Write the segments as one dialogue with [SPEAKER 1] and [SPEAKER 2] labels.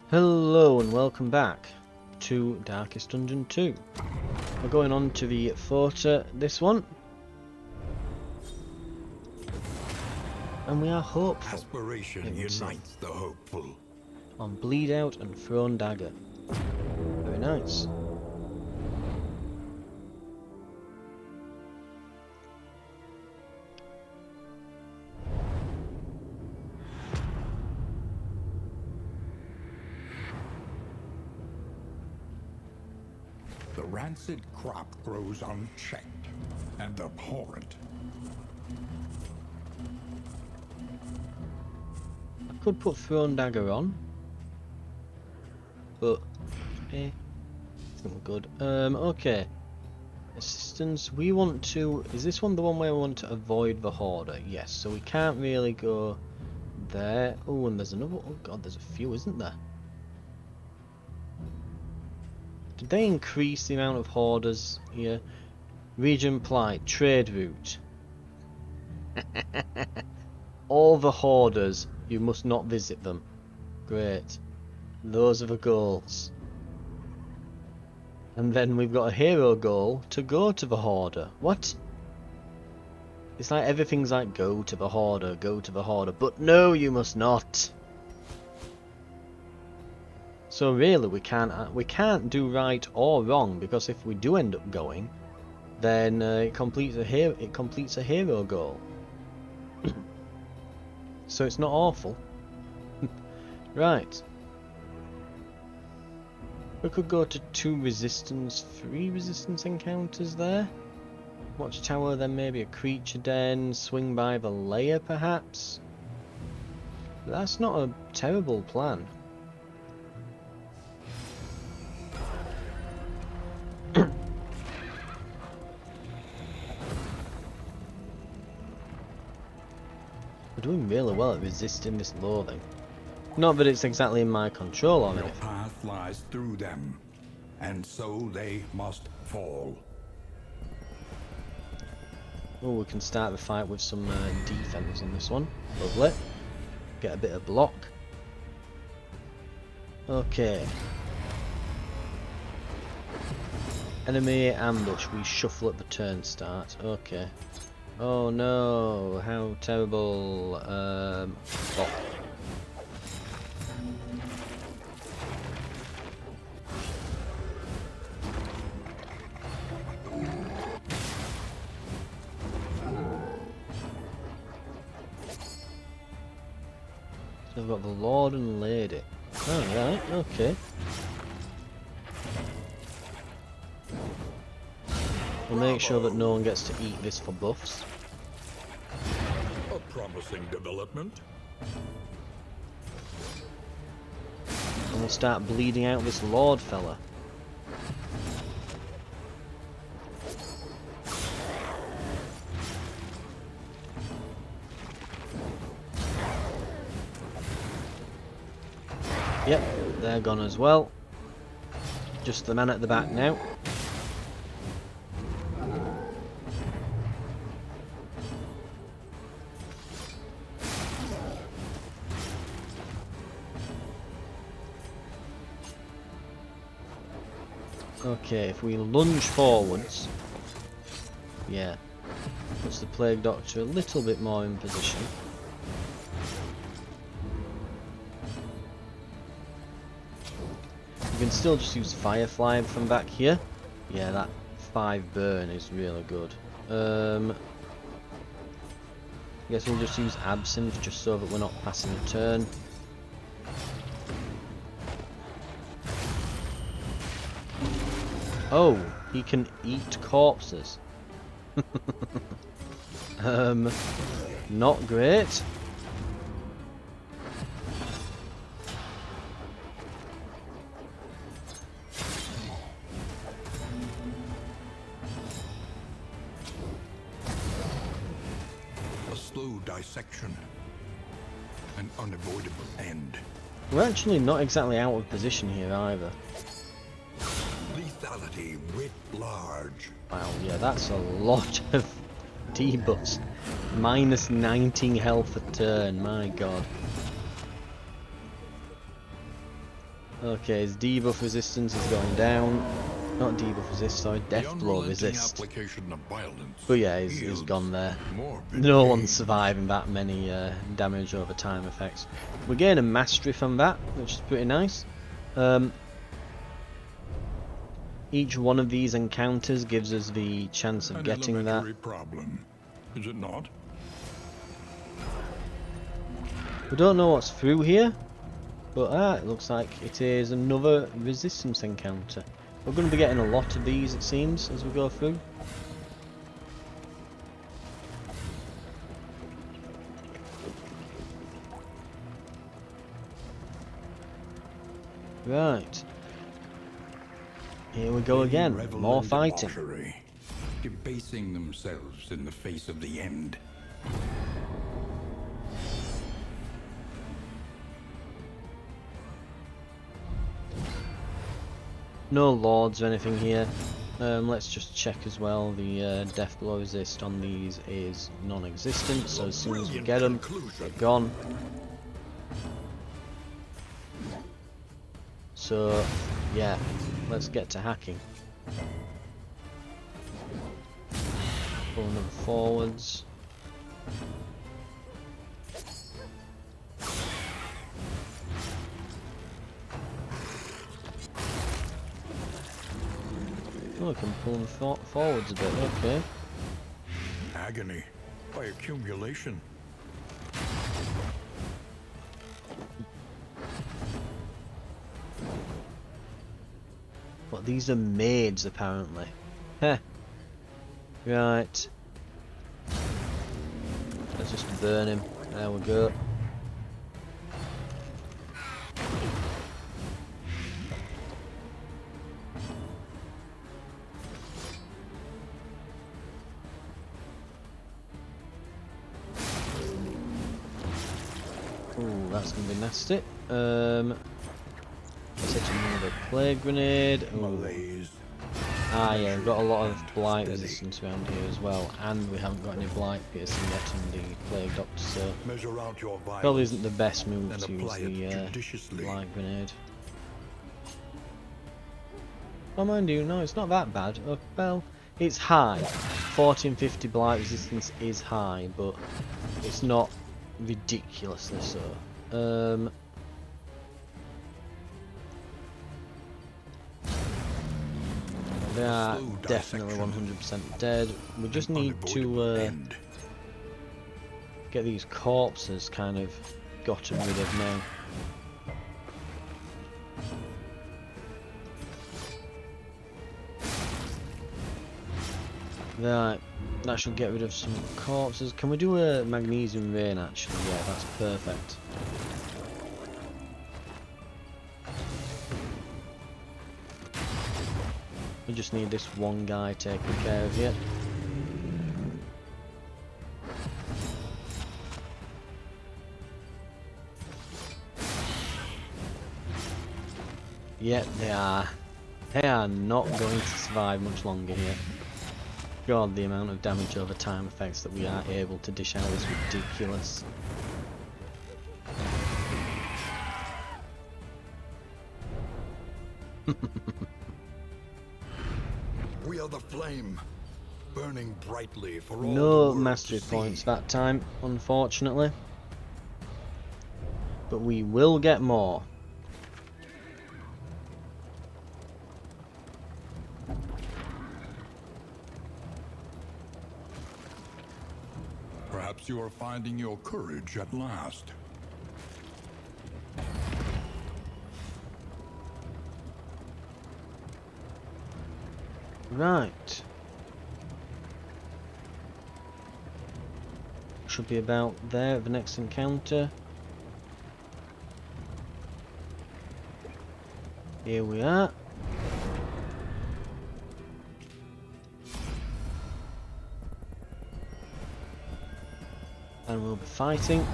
[SPEAKER 1] Hello and welcome back to Darkest Dungeon 2. We're going on to the Forta this one. And we are hopeful.
[SPEAKER 2] Aspiration unites the hopeful.
[SPEAKER 1] On Bleed Out and Thrown Dagger. Very nice.
[SPEAKER 2] The rancid crop grows unchecked and abhorrent.
[SPEAKER 1] I could put Thrown Dagger on. But it's not good. Okay. Assistance, we want to... Is this one the one where we want to avoid the Hoarder? Yes, so we can't really go there. Oh, and there's another... Oh god, there's a few, isn't there? Did they increase the amount of Hoarders here? Region Plight, Trade Route. All the Hoarders, you must not visit them. Great. Those are the goals. And then we've got a hero goal to go to the Hoarder. What? It's like everything's like go to the Hoarder, go to the Hoarder. But no, you must not. So really we can't do right or wrong, because if we do end up going, then it completes a hero goal. So it's not awful. Right. We could go to 3 resistance encounters there. Watchtower, then maybe a creature den, swing by the lair perhaps. But that's not a terrible plan. We're doing really well at resisting this loathing. Not that it's exactly in my control or anything.
[SPEAKER 2] Your path lies through them, and so they must fall.
[SPEAKER 1] Oh, we can start the fight with some defense on this one. Lovely. Get a bit of block. Okay. Enemy ambush. We shuffle at the turn start. Okay. Oh no! How terrible. Oh. So we've got the Lord and Lady. Alright, okay. We'll make sure that no one gets to eat this for buffs.
[SPEAKER 3] A promising development.
[SPEAKER 1] And we'll start bleeding out this Lord fella. Yep, they're gone as well. Just the man at the back now. Okay, if we lunge forwards, yeah, puts the Plague Doctor a little bit more in position. You can still just use Firefly from back here. Yeah, that 5 burn is really good. I guess we'll just use Absinthe just so that we're not passing a turn. Oh, he can eat corpses. Not great.
[SPEAKER 2] A slow dissection. An unavoidable end.
[SPEAKER 1] We're actually not exactly out of position here either.
[SPEAKER 2] Lethality writ large.
[SPEAKER 1] Wow, yeah, that's a lot of debuffs. Minus 19 health a turn, my god. Okay, his debuff resistance is going down. Not debuff resist, sorry,
[SPEAKER 3] The
[SPEAKER 1] death blow
[SPEAKER 3] unrelenting
[SPEAKER 1] resist.
[SPEAKER 3] application of violence
[SPEAKER 1] But yeah, he's
[SPEAKER 3] yields
[SPEAKER 1] gone there.
[SPEAKER 3] more
[SPEAKER 1] No
[SPEAKER 3] decaying.
[SPEAKER 1] one's surviving that many damage over time effects. We're getting a mastery from that, which is pretty nice. Each one of these encounters gives us the chance of
[SPEAKER 3] An
[SPEAKER 1] getting that.
[SPEAKER 3] elementary problem, is it not?
[SPEAKER 1] We don't know what's through here, but it looks like it is another resistance encounter. We're going to be getting a lot of these, it seems, as we go through. Right. Here we go
[SPEAKER 2] They
[SPEAKER 1] again.
[SPEAKER 2] revel
[SPEAKER 1] More
[SPEAKER 2] in
[SPEAKER 1] fighting.
[SPEAKER 2] debauchery, debasing themselves in the face of the end.
[SPEAKER 1] No lords or anything here. Let's just check as well. The death blow resist on these is non-existent, so as soon as we get them, they're gone. So, yeah, let's get to hacking. Pulling them forwards. Oh, I can pull them forwards a bit, okay.
[SPEAKER 3] Agony by accumulation.
[SPEAKER 1] But these are maids, apparently. Heh. Right. Let's just burn him. There we go. Ooh, that's gonna be nasty. Let's hit another plague grenade. Ooh.
[SPEAKER 2] Malaise.
[SPEAKER 1] Ah yeah, we've got a lot of blight resistance around here as well, and we haven't got any blight piercing yet on the plague doctor, so
[SPEAKER 2] Measure out your violence.
[SPEAKER 1] probably isn't the best move
[SPEAKER 2] and
[SPEAKER 1] to use
[SPEAKER 2] apply it
[SPEAKER 1] the
[SPEAKER 2] judiciously.
[SPEAKER 1] blight grenade. Oh, mind you, no, it's not that bad. Well, it's high. 1450 blight resistance is high, but it's not ridiculously so. They are
[SPEAKER 2] Slow
[SPEAKER 1] definitely
[SPEAKER 2] dissection.
[SPEAKER 1] 100% dead. We just need
[SPEAKER 2] Unavoidable
[SPEAKER 1] to
[SPEAKER 2] end.
[SPEAKER 1] get these corpses kind of gotten rid of now. Right, that should get rid of some corpses. Can we do a magnesium rain actually? Yeah, that's perfect. We just need this one guy taken care of here. Yep, they are. They are not going to survive much longer here. God, the amount of damage over time effects that we are able to dish out is ridiculous.
[SPEAKER 3] We are the flame, burning brightly for all the
[SPEAKER 1] No
[SPEAKER 3] world
[SPEAKER 1] mastery
[SPEAKER 3] to see.
[SPEAKER 1] points that time, unfortunately. But we will get more.
[SPEAKER 3] Perhaps you are finding your courage at last.
[SPEAKER 1] Right. Should be about there at the next encounter. Here we are. And we'll be fighting.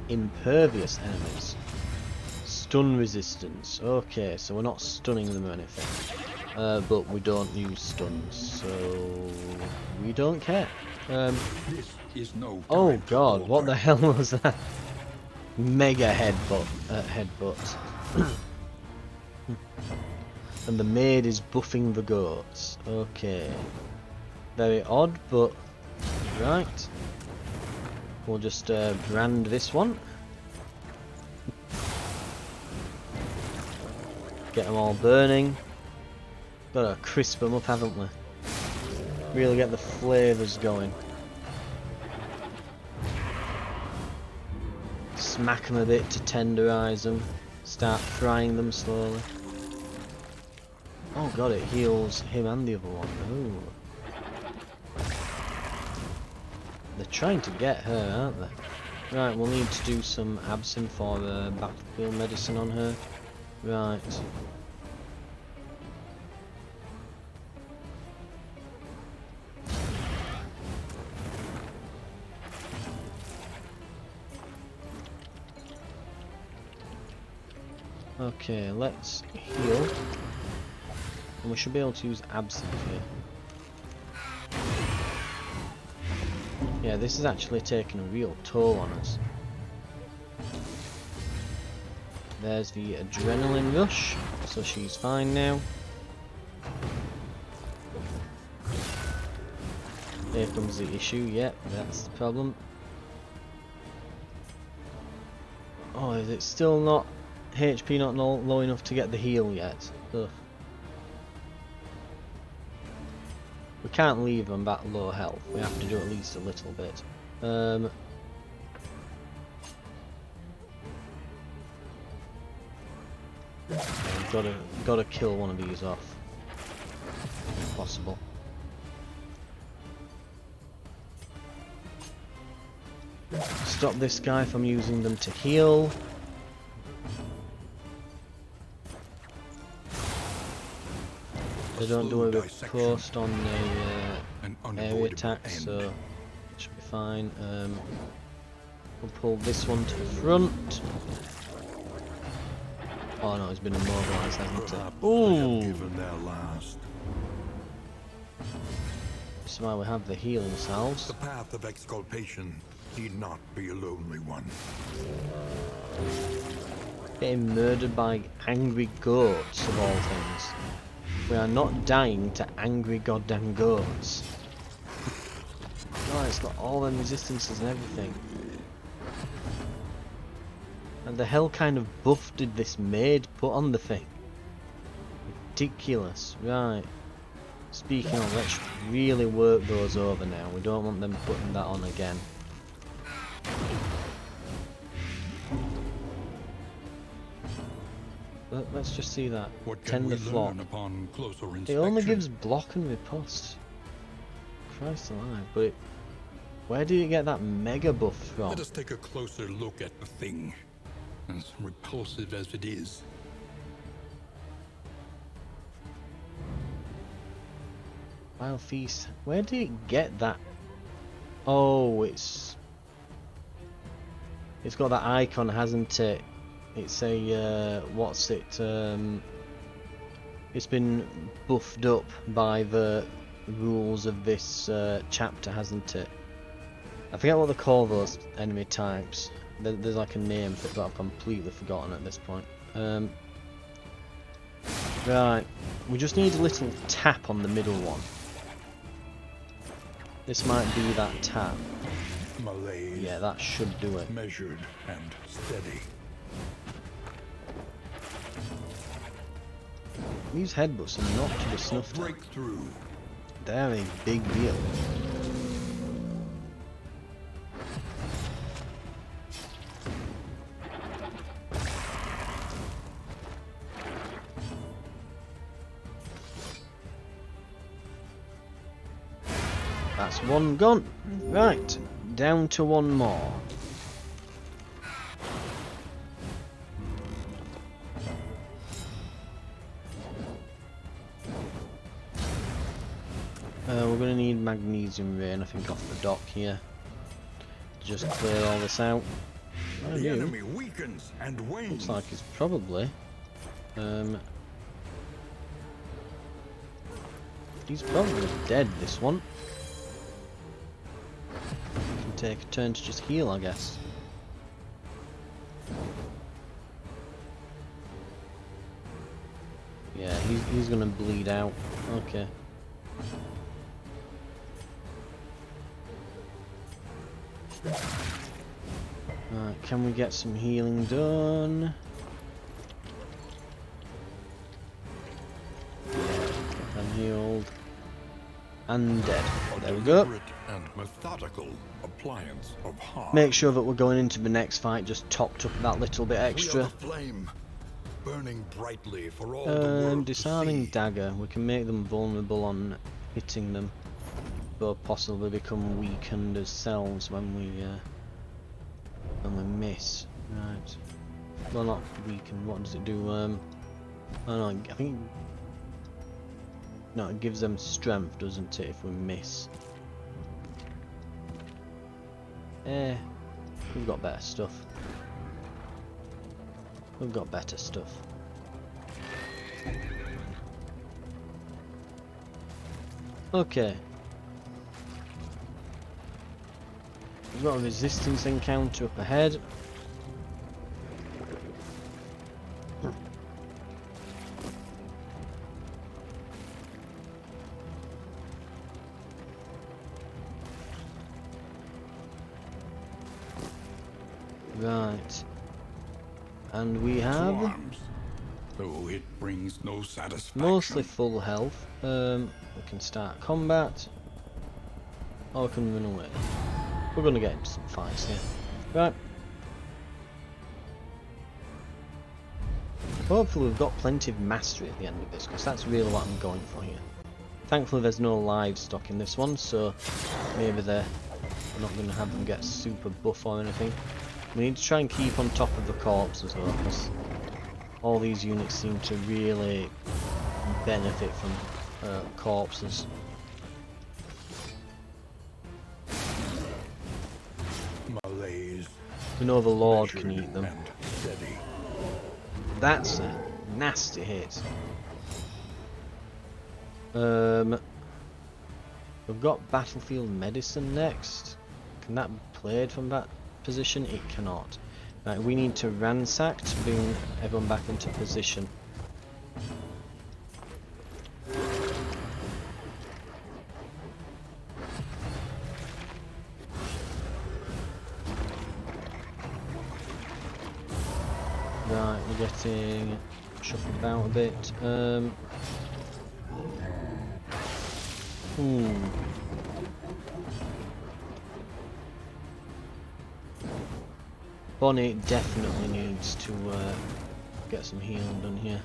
[SPEAKER 1] Impervious enemies. Stun resistance. Okay, so we're not stunning them or anything. But we don't use stuns, so we don't care.
[SPEAKER 2] This is no
[SPEAKER 1] Oh
[SPEAKER 2] time to
[SPEAKER 1] god, what the
[SPEAKER 2] falter.
[SPEAKER 1] hell was that? Mega headbutt. And the maid is buffing the goats. Okay. Very odd, but right. We'll just brand this one. Get them all burning. Gotta crisp them up, haven't we? Really get the flavours going. Smack them a bit to tenderise them. Start frying them slowly. Oh god, it heals him and the other one. Ooh. They're trying to get her, aren't they? Right, we'll need to do some absinthe or battlefield medicine on her. Right. Okay, let's heal. And we should be able to use absinthe here. Yeah, this is actually taking a real toll on us. There's the adrenaline rush, so she's fine now. Here comes the issue, yep, that's the problem. Oh, is it still not... HP not low enough to get the heal yet? Ugh. We can't leave them that low health. We have to do at least a little bit. Gotta kill one of these off, if possible. Stop this guy from using them to heal. They don't do a riposte on the area attacks, so it should be fine. We'll pull this one to the front. Oh no, it's been immobilized, hasn't it? Ooh! So now we have the healing salves.
[SPEAKER 3] The path of exculpation need not be a lonely one.
[SPEAKER 1] Getting murdered by angry goats, of all things. We are not dying to angry goddamn goats. Oh, it's got all them resistances and everything. And the hell kind of buff did this maid put on the thing? Ridiculous. Right. Speaking of, let's really work those over now. We don't want them putting that on again. Let's just see that. Tender flock. It only gives block and riposte. Christ alive, but where did you get that mega buff from?
[SPEAKER 3] Let us take a closer look at the thing, as repulsive as it is.
[SPEAKER 1] Wild Feast. Where did it get that? Oh, it's got that icon, hasn't it? It's a what's it? It's been buffed up by the rules of this chapter, hasn't it? I forget what they call those enemy types. There's like a name for it, but I've completely forgotten at this point. Right, we just need a little tap on the middle one. This might be that tap.
[SPEAKER 3] Malaise.
[SPEAKER 1] Yeah, that should do it.
[SPEAKER 3] Measured and steady.
[SPEAKER 1] These headbutts are not to be snuffed at.
[SPEAKER 3] Breakthrough.
[SPEAKER 1] They're a big deal. That's one gone. Right, down to one more. We're going to need magnesium rain, I think, off the dock here. Just clear all this out.
[SPEAKER 3] The enemy weakens and wanes.
[SPEAKER 1] Looks like it's probably... he's probably dead, this one. take a turn to just heal, I guess. Yeah, he's gonna bleed out. Okay. Right, can we get some healing done? Yeah, I'm healed. And dead. There we go.
[SPEAKER 3] And methodical appliance of harm.
[SPEAKER 1] Make sure that we're going into the next fight just topped up that little bit
[SPEAKER 3] We are
[SPEAKER 1] extra.
[SPEAKER 3] the flame, burning brightly for all the world to
[SPEAKER 1] Disarming
[SPEAKER 3] see.
[SPEAKER 1] dagger. We can make them vulnerable on hitting them, but possibly become weakened as cells when we miss. Right. Well, not weakened. What does it do? I don't know. I think. No, it gives them strength, doesn't it? If we miss. We've got better stuff. We've got better stuff. Okay. We've got a resistance encounter up ahead. Right. And we have
[SPEAKER 2] Swarms, though it brings no satisfaction.
[SPEAKER 1] mostly full health. We can start combat. Or we can run away. We're gonna get into some fights here. Right. Hopefully we've got plenty of mastery at the end of this, because that's really what I'm going for here. Thankfully there's no livestock in this one, so maybe they're not going to have them get super buff or anything. We need to try and keep on top of the corpses though, because all these units seem to really benefit from corpses.
[SPEAKER 3] Malaise.
[SPEAKER 1] We know the Lord
[SPEAKER 3] measured
[SPEAKER 1] can eat them.
[SPEAKER 3] and steady.
[SPEAKER 1] That's a nasty hit. We've got battlefield medicine next. Can that be played from that position? It cannot. Right, we need to ransack to bring everyone back into position. Right, we're getting shuffled about a bit. Bonnie definitely needs to get some healing done here.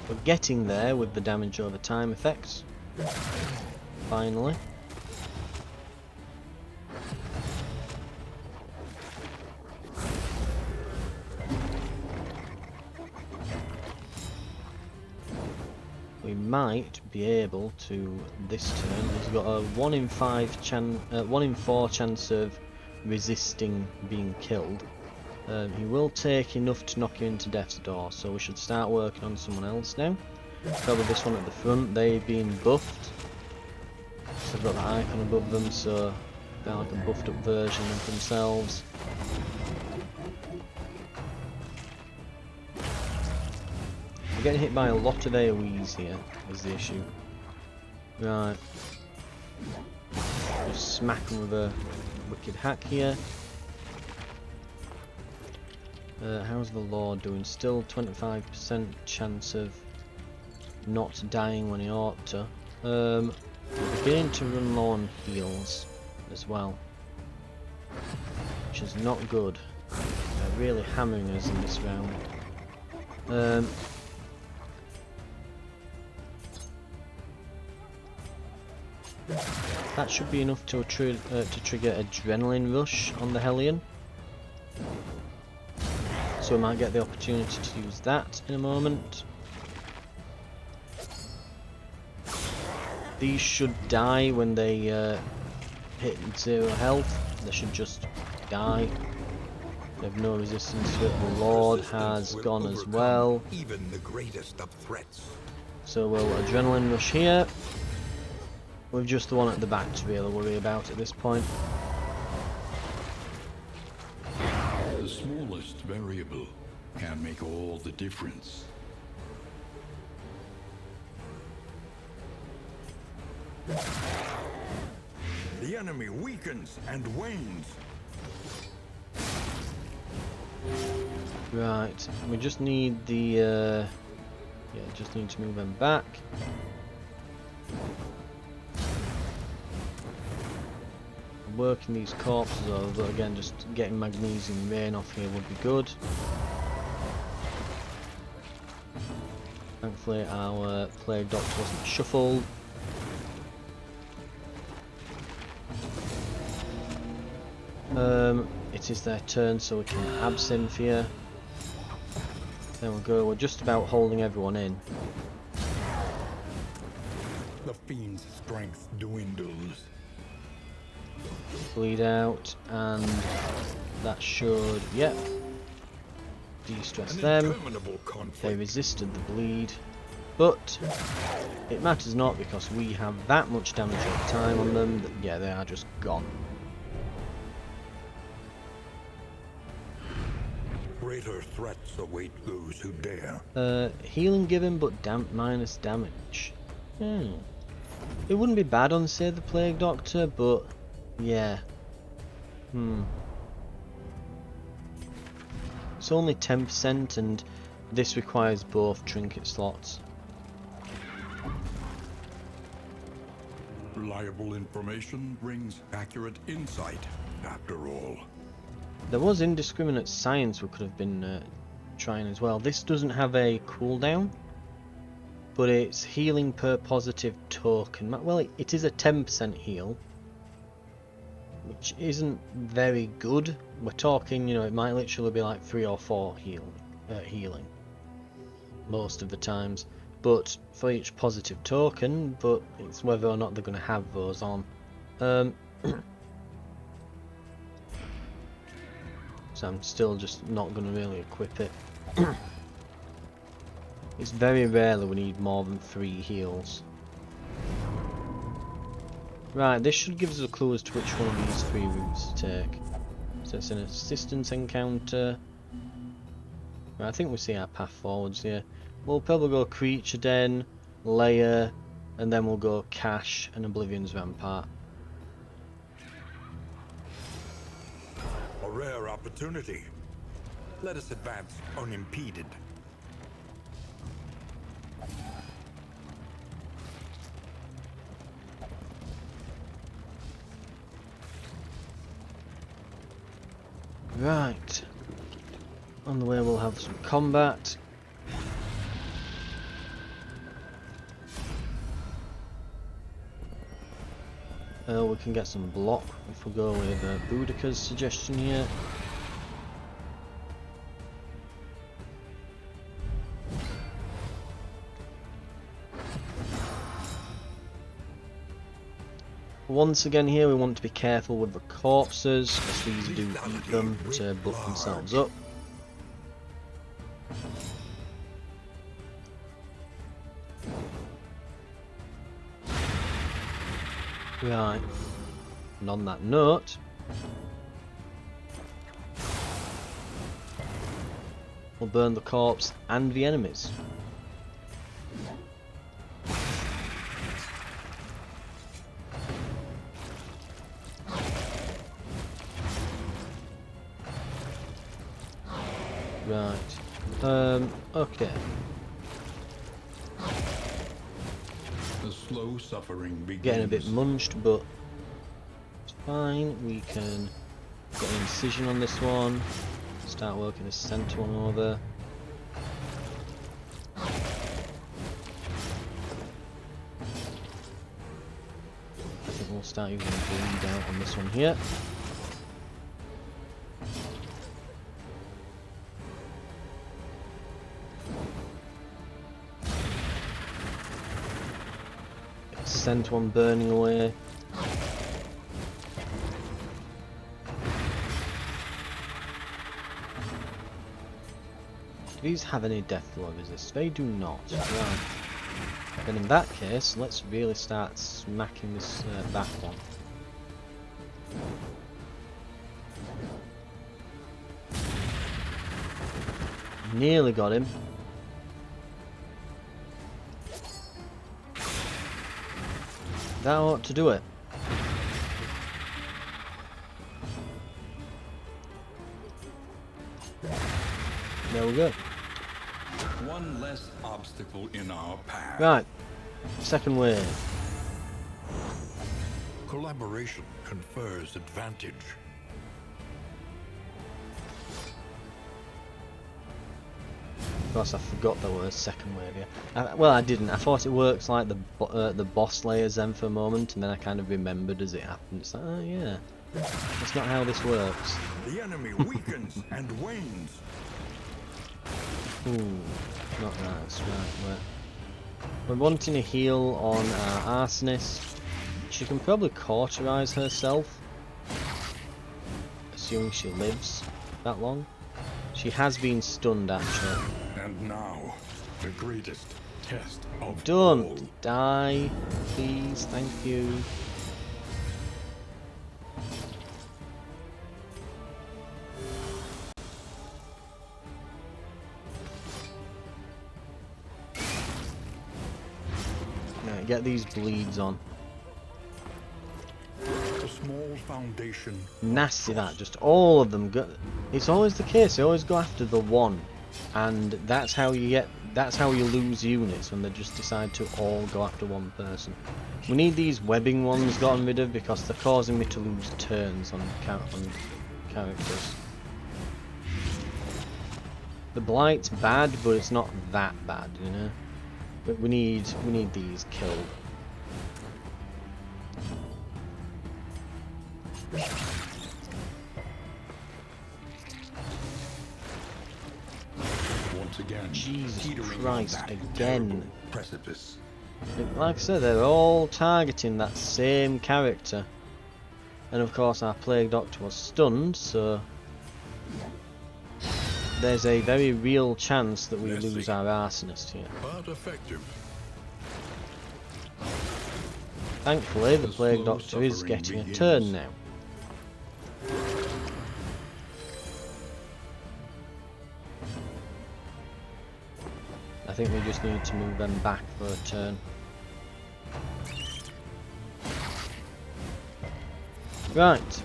[SPEAKER 1] We're getting there with the damage over time effects. Finally. We might be able to this turn. He's got a 1 in 4 chance of resisting being killed. He will take enough to knock you into death's door, so we should start working on someone else now. Probably this one at the front. They've been buffed. So they've got the icon above them, so they're like a buffed up version of themselves. We're getting hit by a lot of AoEs here, is the issue. Right. Just smack them with a wicked hack here. How's the Lord doing? Still 25% chance of not dying when he ought to. We're beginning to run low on heals as well, which is not good. They're really hammering us in this round. That should be enough to trigger adrenaline rush on the Hellion. So we might get the opportunity to use that in a moment. These should die when they hit 0 health. They should just die. They have no resistance to it. The Lord has gone as well.
[SPEAKER 3] Even the greatest of threats.
[SPEAKER 1] So we'll adrenaline rush here. With just the one at the back to really worry about at this point.
[SPEAKER 2] The smallest variable can make all the difference.
[SPEAKER 3] The enemy weakens and wanes.
[SPEAKER 1] Right, we just need the yeah, just need to move them back. Working these corpses over, but again, just getting magnesium rain off here would be good. Thankfully, our plague doctor wasn't shuffled. It is their turn, so we can absinthe here. There we go. We're just about holding everyone in.
[SPEAKER 3] The fiend's strength dwindles.
[SPEAKER 1] Bleed out, and that should, yep, de-stress them.
[SPEAKER 3] Interminable conflict.
[SPEAKER 1] They resisted the bleed, but it matters not because we have that much damage at a time on them that, yeah, they are just gone.
[SPEAKER 3] Greater threats await those who dare.
[SPEAKER 1] Healing given, but minus damage. It wouldn't be bad on, say, the Plague Doctor, but yeah. It's only 10%, and this requires both trinket slots.
[SPEAKER 2] Reliable information brings accurate insight, after all.
[SPEAKER 1] There was indiscriminate science we could have been trying as well. This doesn't have a cooldown, but it's healing per positive token. Well, it is a 10% heal, which isn't very good. We're talking, you know, it might literally be like 3 or 4 healing most of the times, but for each positive token. But it's whether or not they're going to have those on. So I'm still just not going to really equip it. It's very rare that we need more than 3 heals. Right, this should give us a clue as to which one of these 3 routes to take. So it's an assistance encounter. Right, I think we see our path forwards here. We'll probably go Creature Den, Lair, and then we'll go Cache and Oblivion's Rampart.
[SPEAKER 3] A rare opportunity. Let us advance unimpeded.
[SPEAKER 1] Right. On the way we'll have some combat. We can get some block if we go with Boudica's suggestion here. Once again here we want to be careful with the corpses, because these do eat them to buff themselves up. Right, and on that note, we'll burn the corpse and the enemies. Right, okay.
[SPEAKER 2] The slow suffering begins.
[SPEAKER 1] Getting a bit munched, but it's fine. We can get an incision on this one. Start working the centre one over. I think we'll start using bleed out on this one here. Centre one burning away. Do these have any death blow resist? They do not. Right. Then in that case, let's really start smacking this back one. Nearly got him. That ought to do it. There we go.
[SPEAKER 2] One less obstacle in our path.
[SPEAKER 1] Right. Second wave.
[SPEAKER 3] Collaboration confers advantage.
[SPEAKER 1] Of course, I forgot there was a second wave here. Well, I didn't. I thought it works like the boss layers then for a moment, and then I kind of remembered as it happened. It's like, oh yeah, that's not how this works.
[SPEAKER 3] The enemy weakens and wanes.
[SPEAKER 1] Ooh, not nice. Right, we're wanting a heal on our arsonist. She can probably cauterize herself, assuming she lives that long. She has been stunned, actually.
[SPEAKER 3] And now, the greatest test of all.
[SPEAKER 1] Don't die, please. Thank you. Right, get these bleeds on.
[SPEAKER 3] A small foundation.
[SPEAKER 1] Nasty that, just all of them go. It's always the case, they always go after the one, and that's how you lose units, when they just decide to all go after one person. We need these webbing ones gotten rid of because they're causing me to lose turns on characters. The blight's bad, but it's not that bad, you know. But we need these killed.
[SPEAKER 2] Once again,
[SPEAKER 1] Jesus
[SPEAKER 2] teetering on
[SPEAKER 1] Christ,
[SPEAKER 2] that
[SPEAKER 1] again.
[SPEAKER 2] terrible precipice.
[SPEAKER 1] Like I said, they're all targeting that same character. And of course our Plague Doctor was stunned, so there's a very real chance that we lose our arsonist here.
[SPEAKER 3] But effective.
[SPEAKER 1] Thankfully, the
[SPEAKER 2] The
[SPEAKER 1] Plague
[SPEAKER 2] slow
[SPEAKER 1] Doctor is
[SPEAKER 2] suffering
[SPEAKER 1] getting a
[SPEAKER 2] begins.
[SPEAKER 1] turn now. I think we just need to move them back for a turn. Right.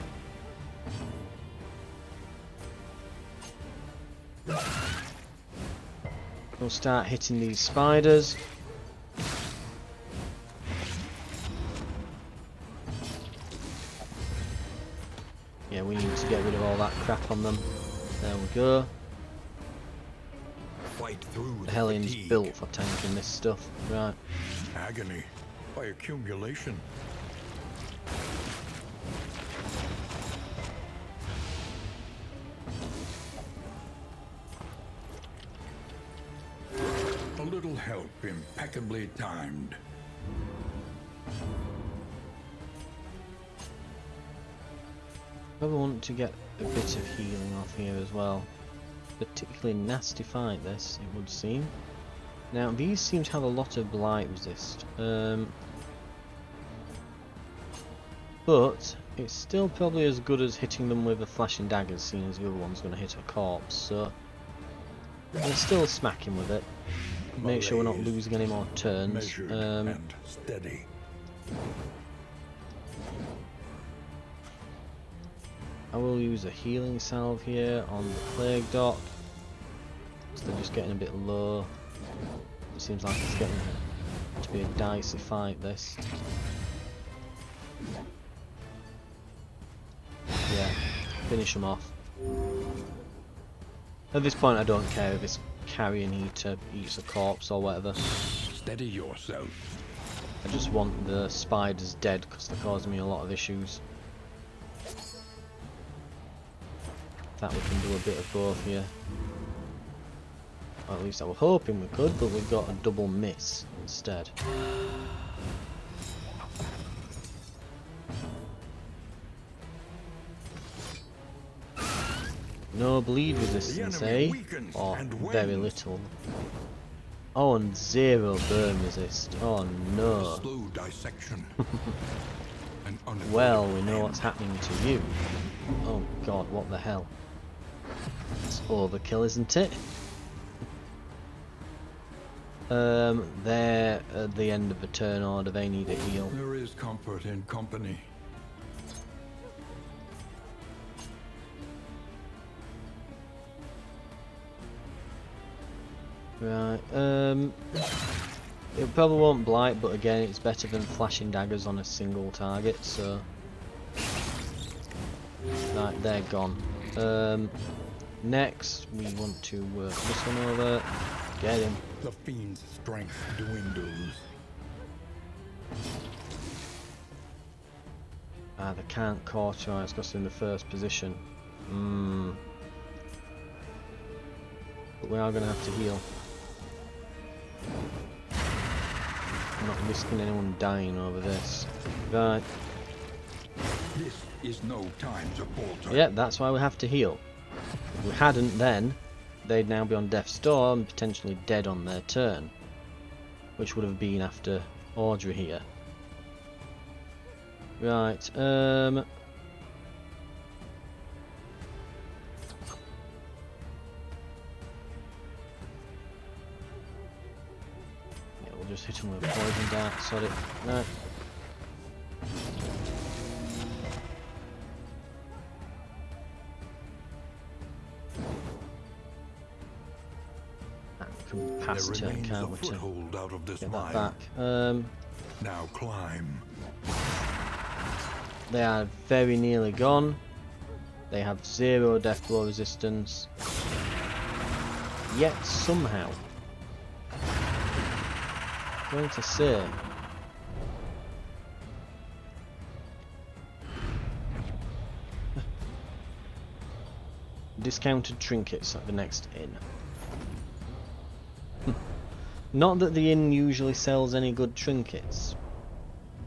[SPEAKER 1] We'll start hitting these spiders. Yeah, we need to get rid of all that crap on them. There we go.
[SPEAKER 3] Fight through
[SPEAKER 1] The Hellions
[SPEAKER 3] fatigue.
[SPEAKER 1] built for tanking this stuff. Right.
[SPEAKER 3] Agony by accumulation.
[SPEAKER 2] A little help impeccably timed.
[SPEAKER 1] Probably want to get a bit of healing off here as well. Particularly nasty fight this, it would seem. Now these seem to have a lot of blight resist. But it's still probably as good as hitting them with a flashing daggers, seeing as the other one's going to hit a corpse, so we'll still smack him with it. Make sure we're not
[SPEAKER 3] Malaise,
[SPEAKER 1] losing any more turns.
[SPEAKER 3] Measured and steady.
[SPEAKER 1] I will use a healing salve here on the Plague Doc. So they're just getting a bit low. It seems like it's getting to be a dicey fight, this. Yeah, finish them off. At this point I don't care if it's carrion eater eats a corpse or whatever.
[SPEAKER 2] Steady yourself.
[SPEAKER 1] I just want the spiders dead because they're causing me a lot of issues. That we can do a bit of both here. Or at least I was hoping we could, but we've got a double miss instead. No bleed resistance, eh? Or very little. Oh, and 0 burn resist. Oh no.
[SPEAKER 3] Slow dissection.
[SPEAKER 1] Well, we know what's happening to you. Oh god, what the hell? It's overkill, isn't it? They're at the end of the turn order, they need a heal.
[SPEAKER 3] There is comfort in company.
[SPEAKER 1] Right, it probably won't blight, but again, it's better than flashing daggers on a single target, so... Right, they're gone. Next, we want to work this one over. Get him.
[SPEAKER 3] The fiend's strength dwindles.
[SPEAKER 1] Ah, they can't cauterize because they're in the first position. But we are going to have to heal. I'm not risking anyone dying over this. Right.
[SPEAKER 3] This is no time to falter.
[SPEAKER 1] Yeah, that's why we have to heal. If we hadn't, then they'd now be on death's door and potentially dead on their turn, which would have been after Audrey here. Right, yeah, we'll just hit him with a poison dart, sod it. Right. Pass turn, can't we, to
[SPEAKER 3] out of this
[SPEAKER 1] get
[SPEAKER 3] mine.
[SPEAKER 1] that back.
[SPEAKER 3] Now climb.
[SPEAKER 1] They are very nearly gone. They have 0 death blow resistance. Yet somehow, going to say, discounted trinkets at the next inn. Not that the inn usually sells any good trinkets.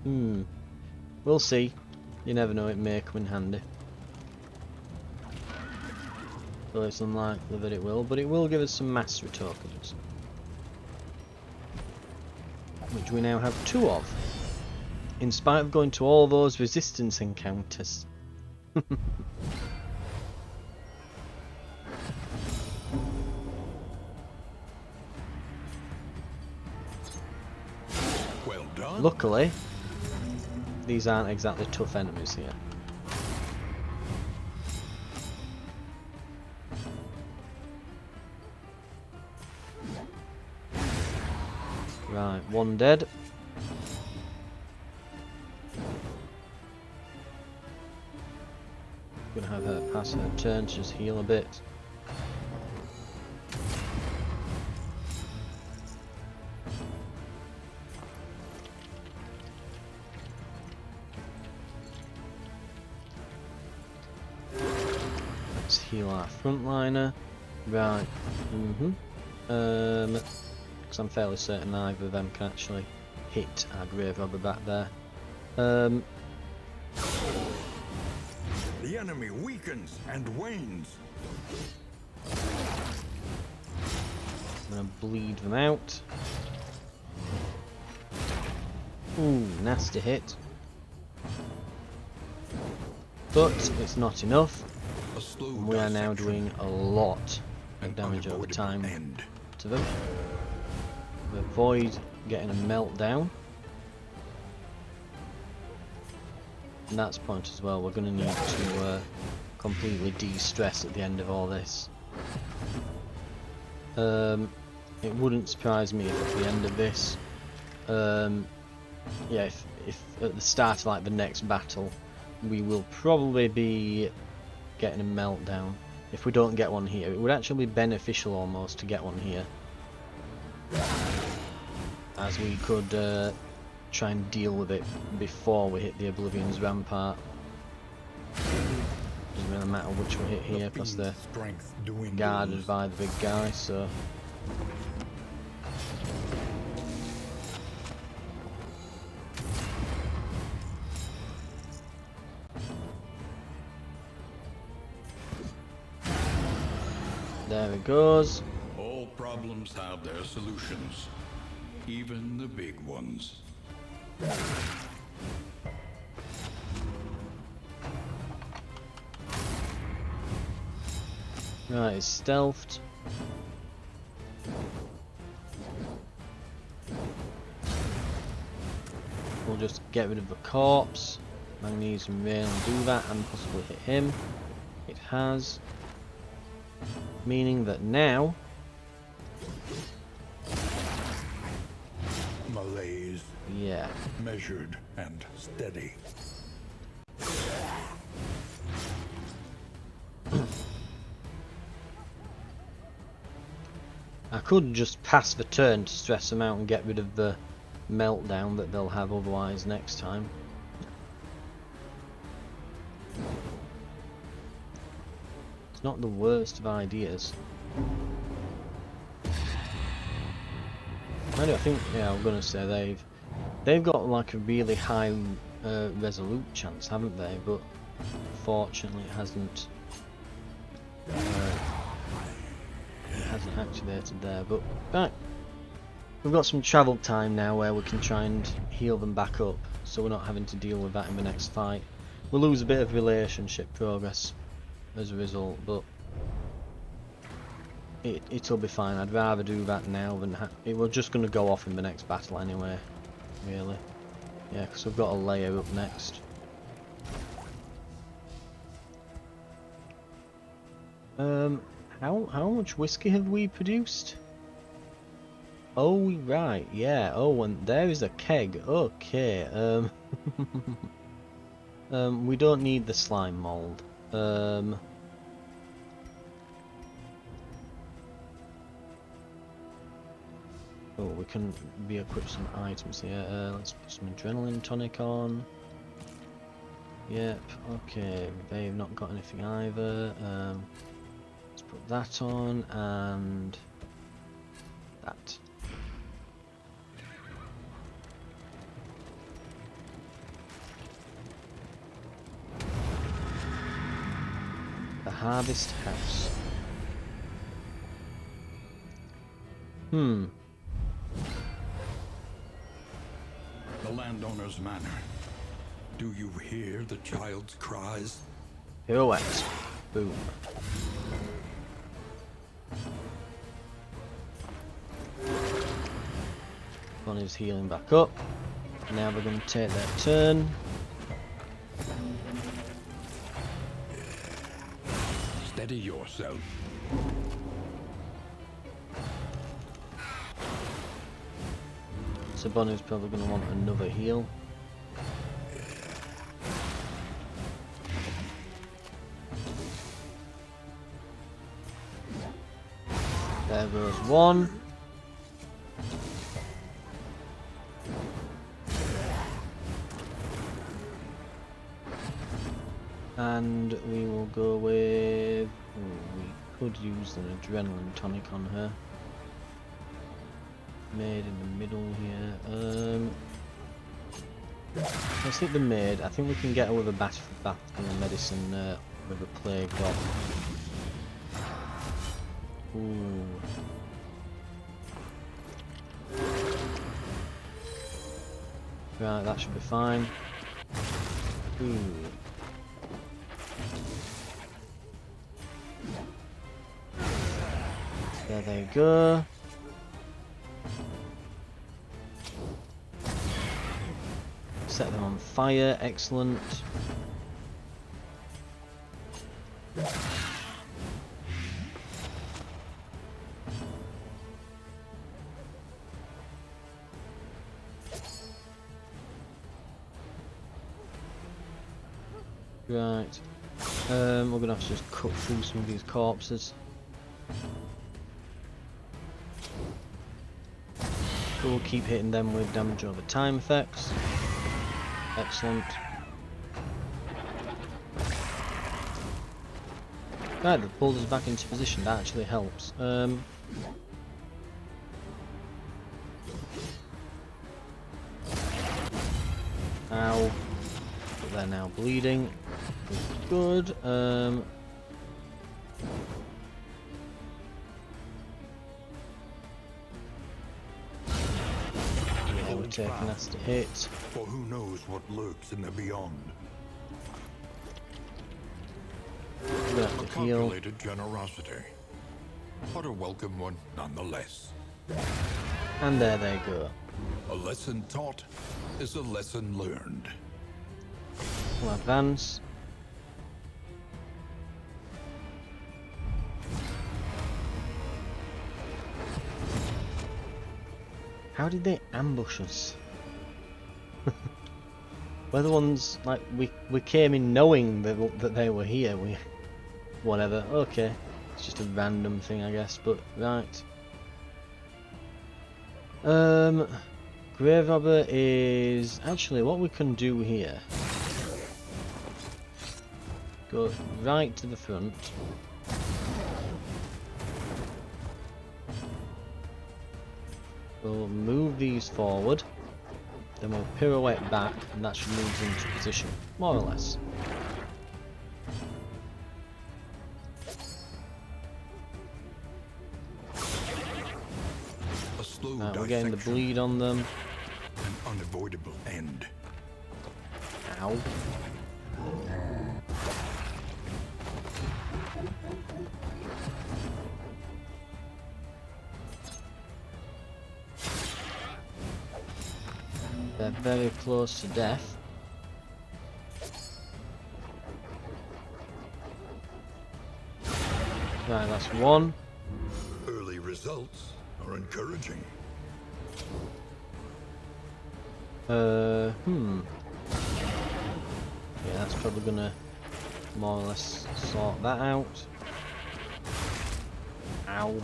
[SPEAKER 1] We'll see. You never know, it may come in handy. Though it's unlikely that it will, but it will give us some mastery tokens. Which we now have 2 of. In spite of going to all those resistance encounters.
[SPEAKER 3] Well done.
[SPEAKER 1] Luckily, these aren't exactly tough enemies here. Right, 1 dead. Gonna have her pass her turn to just heal a bit. Let's heal our frontliner. Right. Because I'm fairly certain neither of them can actually hit our grave robber back there.
[SPEAKER 3] The enemy weakens and wanes.
[SPEAKER 1] I'm gonna bleed them out. Ooh, nasty hit. But it's not enough. And we are now doing a lot of damage over time to them. We avoid getting a meltdown. And that's point as well. We're going to need to completely de-stress at the end of all this. It wouldn't surprise me if at the end of this, yeah, if at the start of like the next battle, we will probably be getting a meltdown. If we don't get one here, it would actually be beneficial almost to get one here, as we could try and deal with it before we hit the Oblivion's Rampart. Doesn't really matter which we hit here because they're guarded by the big guy, so... goes.
[SPEAKER 2] All problems have their solutions, even the big ones.
[SPEAKER 1] Right, it's stealthed. We'll just get rid of the corpse. Magnesium rail and do that and possibly hit him. It has. Meaning that now
[SPEAKER 3] Malaise,
[SPEAKER 1] yeah.
[SPEAKER 3] measured and steady.
[SPEAKER 1] I could just pass the turn to stress them out and get rid of the meltdown that they'll have otherwise next time. It's not the worst of ideas. I think, yeah, I'm gonna say they've got like a really high resolute chance, haven't they? But fortunately, it hasn't activated there. But right, we've got some travel time now where we can try and heal them back up, so we're not having to deal with that in the next fight. We'll lose a bit of relationship progress as a result, but it'll be fine. I'd rather do that now than we're just going to go off in the next battle anyway, really. Yeah, because we've got a layer up next. How much whiskey have we produced? Oh right, yeah. Oh, and there is a keg. Okay. We don't need the slime mold. Oh, we can re-equip some items here. Let's put some adrenaline tonic on. Yep, okay, they've not got anything either. Let's put that on, and that. The Harvest House.
[SPEAKER 2] The landowner's manor. Do you hear the child's cries?
[SPEAKER 1] Pirouette. Boom. Bonnie's healing back up. Now we're going to take their turn.
[SPEAKER 2] Steady yourself.
[SPEAKER 1] So Bonnie's probably going to want another heal. There goes one. And we will go with... we could use an adrenaline tonic on her. Maid in the middle here. Let's hit the maid. I think we can get her with a bath and a medicine with a plague dot. Ooh. Right, that should be fine. Ooh. There they go. Set them on fire, excellent. Right. We're gonna have to just cut through some of these corpses. We'll keep hitting them with damage over time effects. Excellent. Right, the pulled us back into position. That actually helps. Ow. But they're now bleeding. Good.
[SPEAKER 3] and
[SPEAKER 1] take a
[SPEAKER 3] found,
[SPEAKER 1] nasty hit.
[SPEAKER 3] for who knows what lurks in the beyond.
[SPEAKER 1] I'm gonna
[SPEAKER 3] A
[SPEAKER 1] have to heal.
[SPEAKER 3] calculated generosity, but a welcome one nonetheless.
[SPEAKER 1] And there they go.
[SPEAKER 3] A lesson taught is a lesson learned.
[SPEAKER 1] We'll advance. How did they ambush us? We're the ones, like, we came in knowing that they were here. Whatever, okay. It's just a random thing, I guess, but right. Grave Robber is actually what we can do here. Go right to the front. We'll move these forward. Then we'll pirouette back, and that should move them into position, more or less.
[SPEAKER 3] A slow
[SPEAKER 1] Right, we're getting the
[SPEAKER 3] dissection,
[SPEAKER 1] bleed on them.
[SPEAKER 3] an unavoidable end.
[SPEAKER 1] Ow. They're very close to death. Right, that's one.
[SPEAKER 3] Early results are encouraging.
[SPEAKER 1] Yeah, that's probably gonna more or less sort that out. Ow.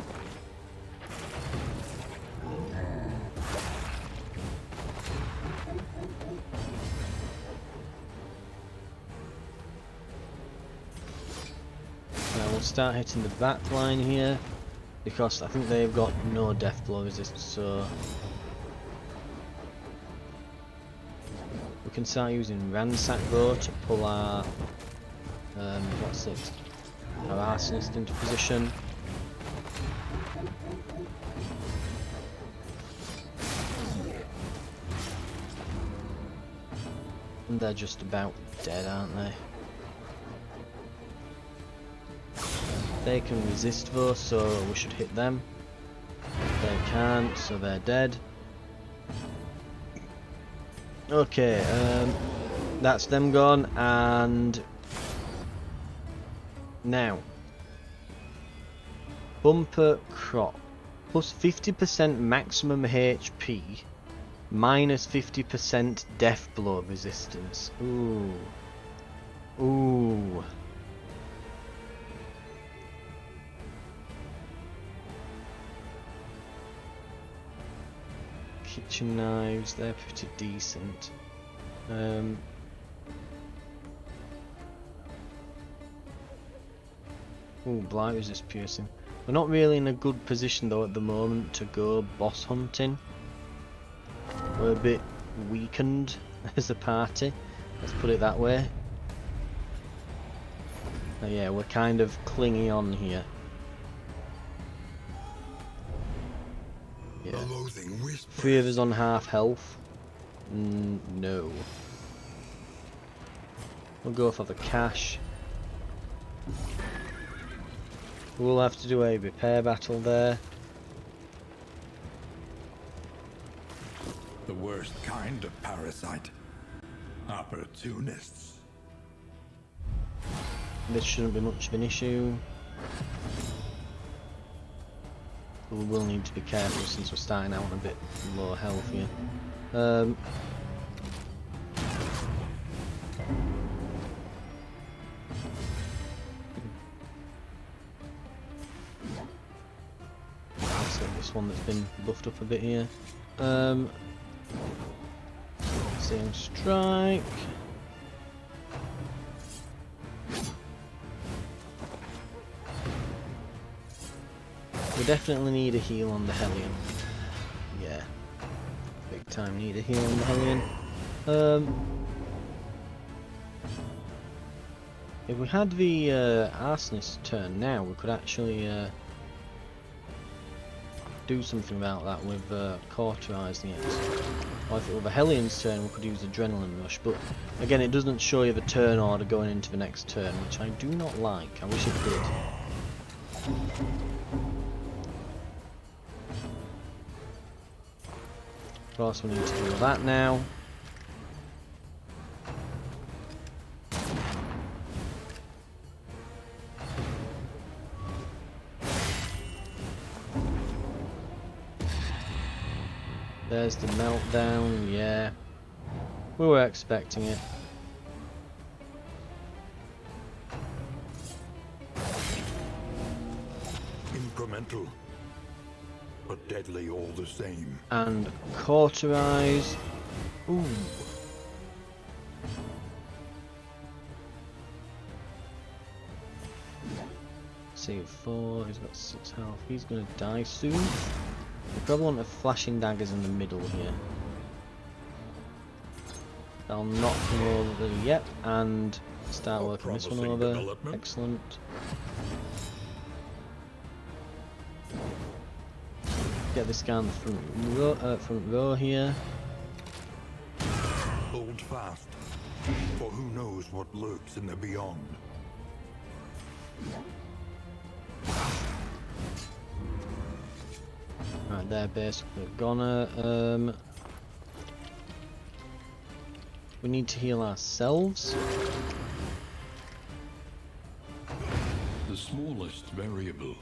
[SPEAKER 1] Now we'll start hitting the back line here, because I think they've got no death blow resistance, so we can start using ransack bow to pull our what's it? Our arsonist into position. And they're just about dead, aren't they? They can resist though, so we should hit them. They can't, so they're dead. Okay, that's them gone, and now bumper crop plus 50% maximum HP, minus 50% death blow resistance. Ooh, ooh. Kitchen knives, they're pretty decent. Ooh, blight resist piercing. We're not really in a good position though at the moment to go boss hunting. We're a bit weakened as a party, let's put it that way. Yeah, we're kind of clinging on here. Yeah. Three of us on half health. No. We'll go for the cash. We'll have to do a repair battle there.
[SPEAKER 3] The worst kind of parasite. Opportunists.
[SPEAKER 1] This shouldn't be much of an issue. But we will need to be careful since we're starting out on a bit low health here. Let's get this one that's been buffed up a bit here. Seeing strike. We definitely need a heal on the Hellion. Yeah. Big time need a heal on the Hellion. If we had the Arsonist turn now, we could actually do something about that with cauterizing it. Or if it were Hellian's turn, we could use Adrenaline Rush, but again, it doesn't show you the turn order going into the next turn, which I do not like. I wish it did. Of course, we need to do that now. There's the meltdown, yeah. We were expecting it.
[SPEAKER 3] Incremental, but deadly all the same.
[SPEAKER 1] And cauterize. Ooh. Save 4, he's got 6 health. He's gonna die soon. We probably want a flashing daggers in the middle here. I'll knock him over, yep, and start working this one over. Excellent. Get this guy on the front row here.
[SPEAKER 3] Hold fast, for who knows what lurks in the beyond.
[SPEAKER 1] Right, they're basically gonna. We need to heal ourselves.
[SPEAKER 2] The smallest variable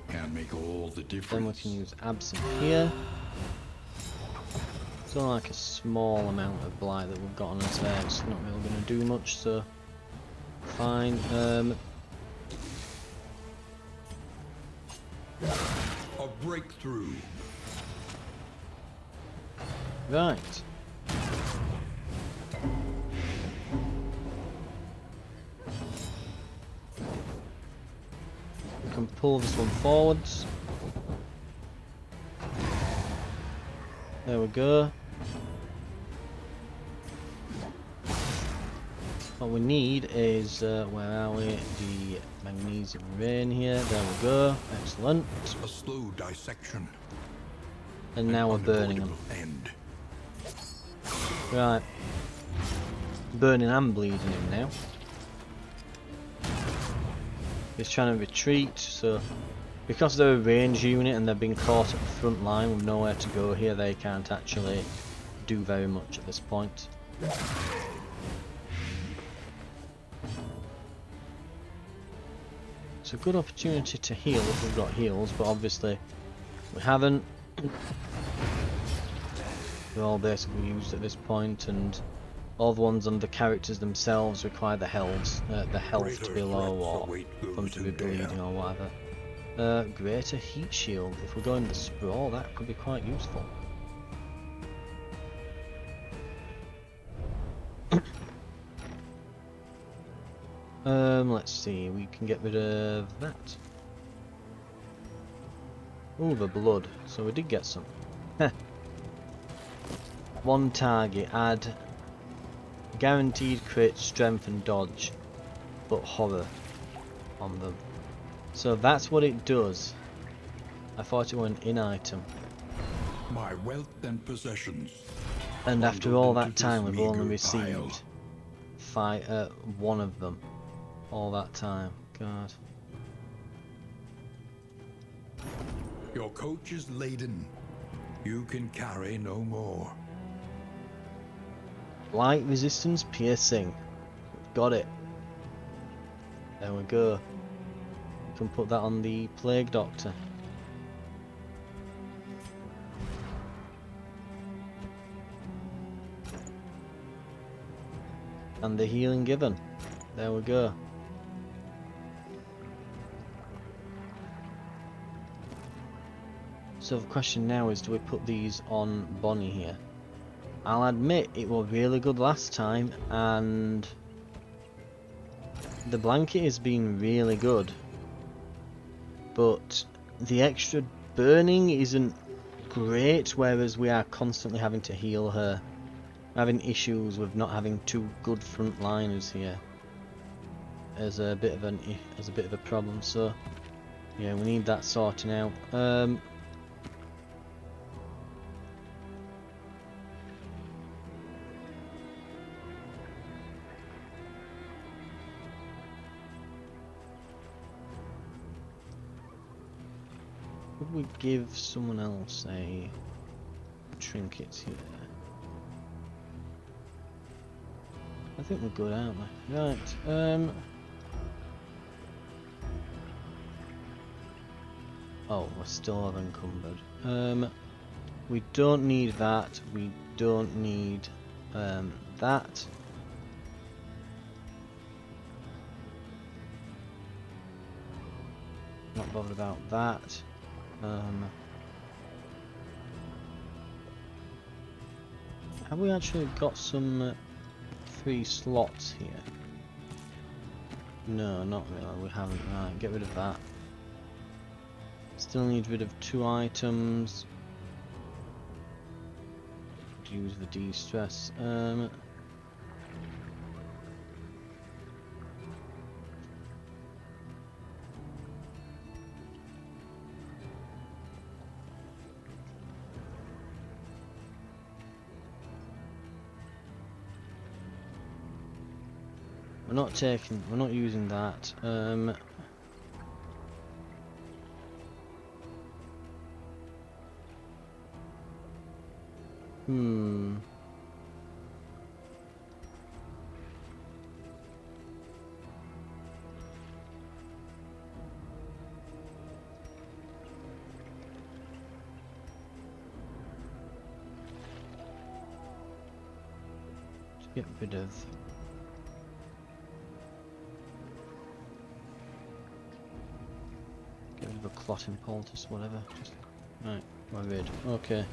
[SPEAKER 2] can make all the difference.
[SPEAKER 1] Then we can use Absent here. It's only like a small amount of blight that we've got on us there. It's not really going to do much, so fine.
[SPEAKER 3] A breakthrough.
[SPEAKER 1] Right. We can pull this one forwards. There we go. What we need is, where are we? The magnesium rain here. There we go. Excellent.
[SPEAKER 3] A slow dissection.
[SPEAKER 1] And now we're burning them.
[SPEAKER 3] End.
[SPEAKER 1] Right. Burning and bleeding him now. He's trying to retreat, so because they're a range unit and they've been caught at the front line with nowhere to go here, they can't actually do very much at this point. It's a good opportunity to heal if we've got heals, but obviously we haven't. They're all basically used at this point, and all the ones on the characters themselves require the health to be low or for them to be bleeding or whatever. Greater heat shield. If we're going the sprawl, that could be quite useful. Let's see, we can get rid of that. Ooh, the blood. So we did get some. One target, add guaranteed crit, strength and dodge, but horror on them. So that's what it does. I thought it was an in-item.
[SPEAKER 3] My wealth and possessions.
[SPEAKER 1] And after all that time, we've only
[SPEAKER 3] meager
[SPEAKER 1] received one of them. All that time. God.
[SPEAKER 3] Your coach is laden. You can carry no more.
[SPEAKER 1] Light resistance piercing. Got it. There we go. We can put that on the Plague Doctor. And the healing given. There we go. So the question now is, do we put these on Bonnie here? I'll admit it was really good last time, and the blanket has been really good, but the extra burning isn't great, whereas we are constantly having to heal her. We're having issues with not having two good frontliners here as a bit of a problem, so yeah, we need that sorting out. Could we give someone else a trinket here? I think we're good, aren't we? Right, oh, we're still unencumbered. We don't need that. We don't need that. Not bothered about that. Have we actually got some free slots here? No, not really. We haven't. Right, get rid of that. Still need rid of 2 items. Use the de-stress. We're not using that. Get rid of a clotting poultice, whatever. Just right, we're rid. Okay.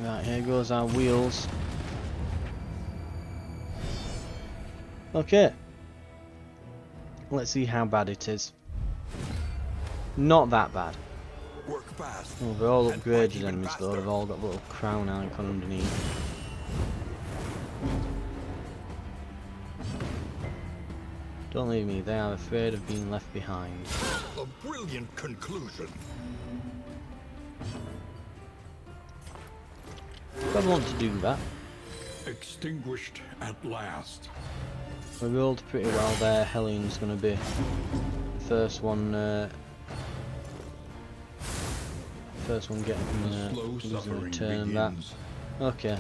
[SPEAKER 1] Right, here goes our wheels. Okay. Let's see how bad it is. Not that bad.
[SPEAKER 3] Work fast.
[SPEAKER 1] Oh, they're all upgraded enemies though, they've all got a little crown icon underneath. Don't leave me, they are afraid of being left behind.
[SPEAKER 3] A brilliant conclusion.
[SPEAKER 1] I want to do that.
[SPEAKER 2] Extinguished at last.
[SPEAKER 1] We rolled pretty well there. Helene's going to be the first one getting losing a turn. That okay.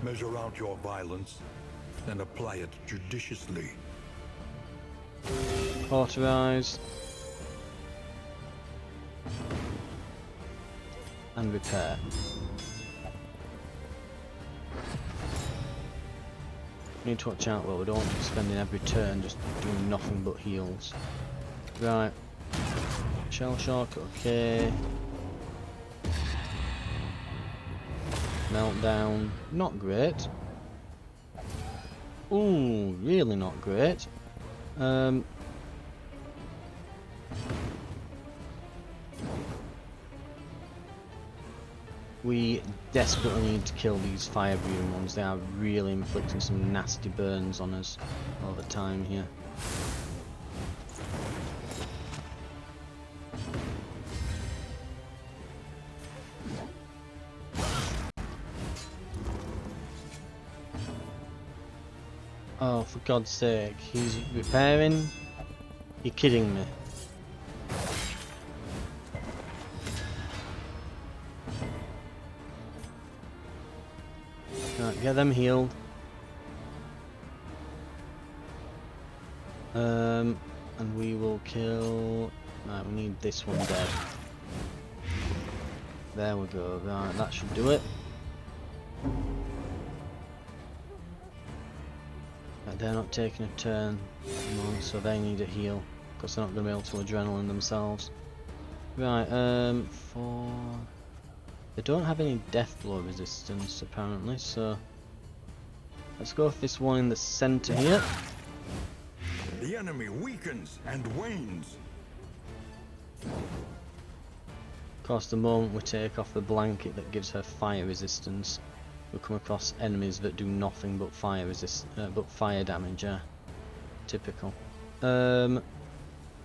[SPEAKER 3] Measure out your violence and apply it judiciously.
[SPEAKER 1] Cauterize and repair. Need to watch out though, we don't want to be spending every turn just doing nothing but heals. Right. Shell shock, okay. Meltdown, not great. Ooh, really not great. We desperately need to kill these fire-breathing ones. They are really inflicting some nasty burns on us all the time here. Oh, for God's sake, he's repairing? You're kidding me. Right, get them healed. And we will kill... Right, we need this one dead. There we go, right, that should do it. Right, they're not taking a turn, so they need a heal, because they're not going to be able to adrenaline themselves. Right, they don't have any death blow resistance apparently, so let's go with this one in the center here.
[SPEAKER 3] The enemy weakens and wanes.
[SPEAKER 1] Of course, the moment we take off the blanket that gives her fire resistance, we come across enemies that do nothing but fire damage. Typical. Yeah,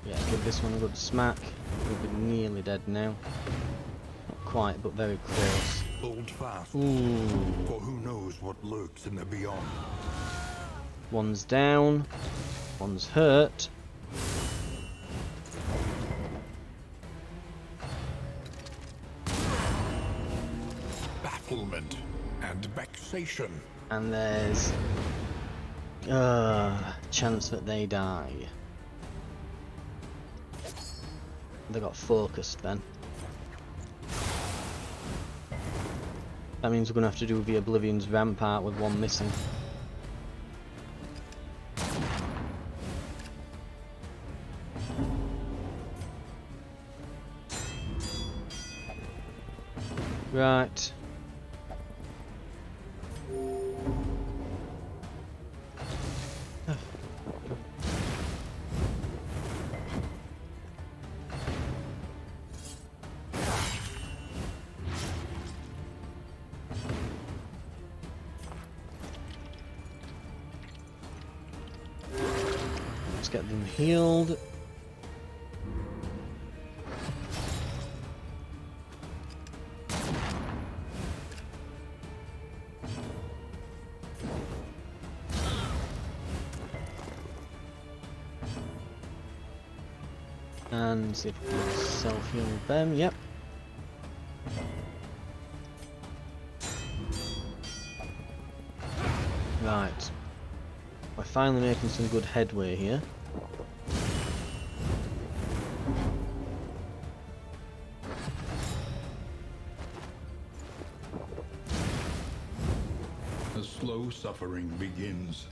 [SPEAKER 1] give this one a good smack. We'll be nearly dead now. Not quite, but very close.
[SPEAKER 3] Hold fast,
[SPEAKER 1] Ooh.
[SPEAKER 3] for who knows what lurks in the beyond.
[SPEAKER 1] One's down. One's hurt.
[SPEAKER 3] Bafflement and vexation.
[SPEAKER 1] And there's chance that they die. They got focused then. That means we're gonna have to do the Oblivion's Rampart with one missing. Right. Let's get them healed. And see if we can self-heal them. Yep. Right. We're finally making some good headway here.
[SPEAKER 2] The slow suffering begins.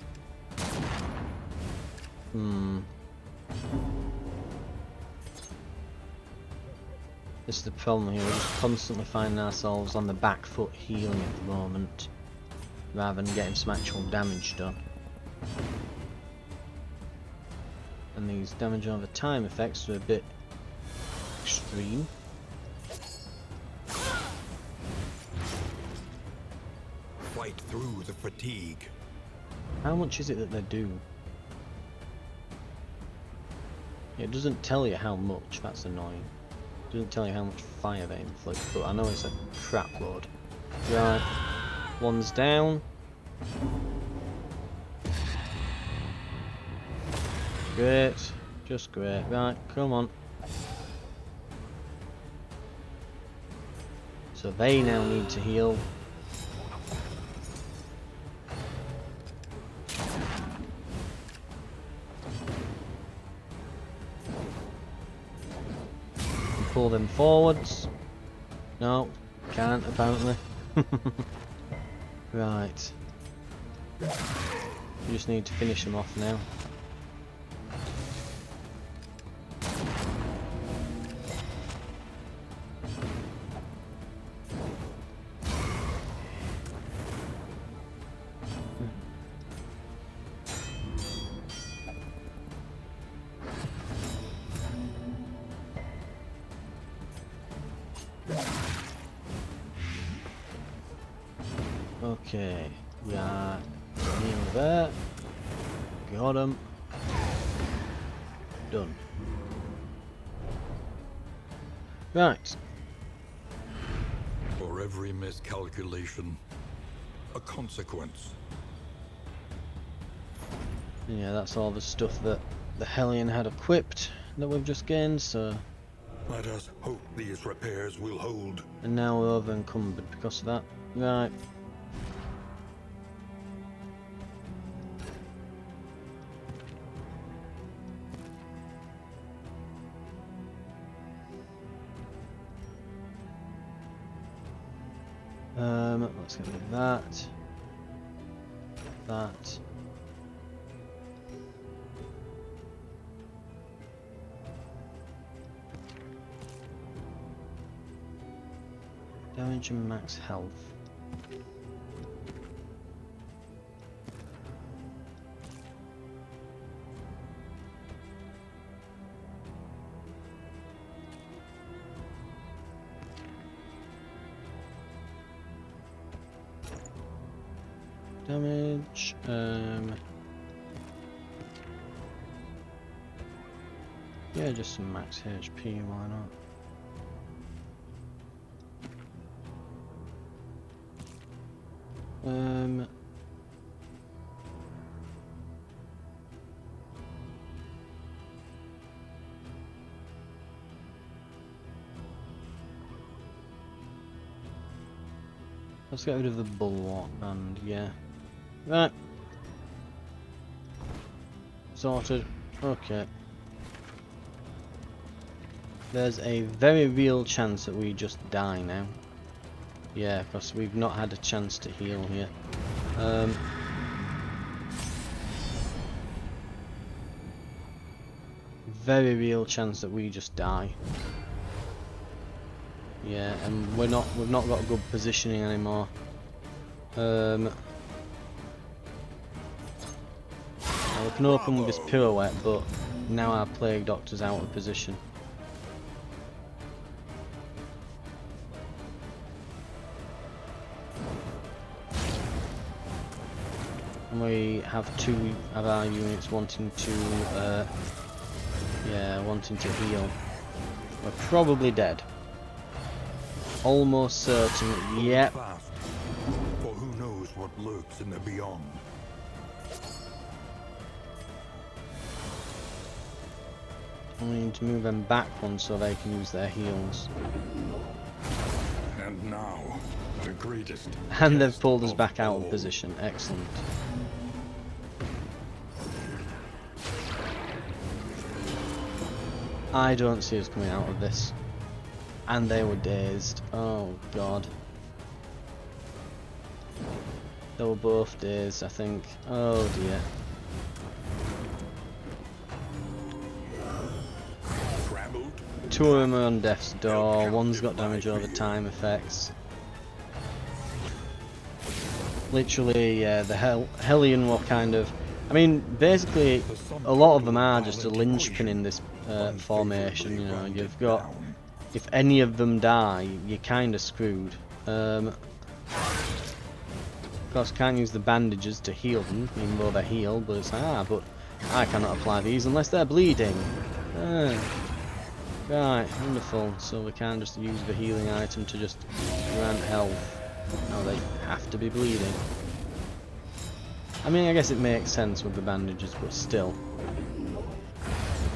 [SPEAKER 1] This is the problem here, we're just constantly finding ourselves on the back foot healing at the moment, rather than getting some actual damage done. And these damage over time effects are a bit extreme.
[SPEAKER 3] Fight through the fatigue.
[SPEAKER 1] How much is it that they do? It doesn't tell you how much, that's annoying. It doesn't tell you how much fire they inflict, but I know it's a crap load. Right, one's down. Great, just great. Right, come on. So they now need to heal. Pull them forwards. No, can't apparently. Right. You just need to finish them off now. Okay, we are near there. Got him. Done. Right.
[SPEAKER 3] For every miscalculation, a consequence.
[SPEAKER 1] Yeah, that's all the stuff that the Hellion had equipped that we've just gained, so...
[SPEAKER 3] Let us hope these repairs will hold.
[SPEAKER 1] And now we're over encumbered because of that. Right. Let's get rid of that. That. Damage and max health. Damage, yeah, just some max HP, why not? Let's get rid of the bulwark and yeah. Right. Sorted. Okay. There's a very real chance that we just die now. Yeah, because we've not had a chance to heal here. Very real chance that we just die. Yeah, and we've not got good positioning anymore. Now we can open with this pirouette, but now our plague doctor's out of position. And we have two of our units wanting to, wanting to heal. We're probably dead. Almost certain. Yep.
[SPEAKER 3] Fast, for who knows what lurks in the beyond.
[SPEAKER 1] We need to move them back one so they can use their heals.
[SPEAKER 3] And now, the greatest.
[SPEAKER 1] And they've
[SPEAKER 3] test
[SPEAKER 1] pulled us
[SPEAKER 3] of
[SPEAKER 1] back out
[SPEAKER 3] all.
[SPEAKER 1] of position. Excellent. I don't see us coming out of this. And they were dazed. Oh god. They were both dazed, I think. Oh dear.
[SPEAKER 3] Trampled.
[SPEAKER 1] Two of them are on death's door. One's got damage over time effects. Literally, yeah, the Hellion were kind of... I mean, basically, a lot of them are just a linchpin in this formation, you know. You've got... If any of them die, you're kind of screwed. Of course, can't use the bandages to heal them, even though they're healed, but it's like, but I cannot apply these unless they're bleeding. Right, wonderful. So we can't just use the healing item to just grant health. No, they have to be bleeding. I mean, I guess it makes sense with the bandages, but still.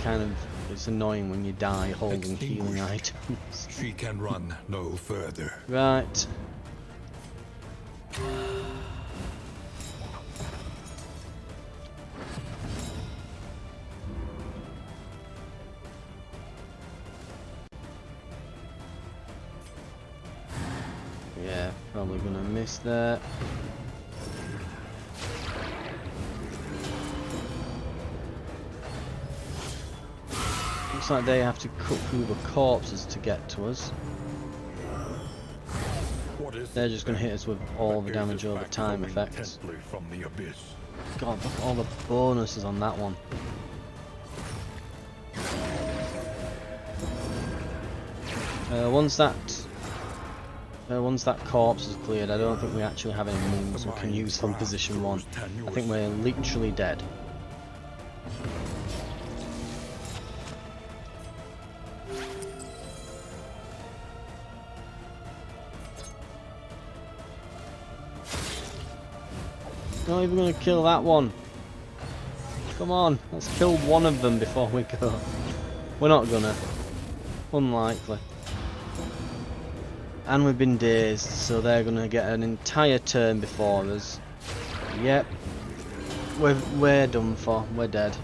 [SPEAKER 1] Kind of, it's annoying when you die holding healing items.
[SPEAKER 3] She can run no further.
[SPEAKER 1] Right. Yeah, probably gonna miss that. Looks like they have to cut through the corpses to get to us. They're just going to hit us with all the damage over time effects.
[SPEAKER 3] From the abyss.
[SPEAKER 1] God, look at all the bonuses on that one. Once that corpse is cleared, I don't think we actually have any moves we can use from position 1. I think we're literally dead. Not even gonna kill that one. Come on, let's kill one of them before we go. We're not gonna. Unlikely. And we've been dazed, so they're gonna get an entire turn before us. Yep. We're done for. We're dead.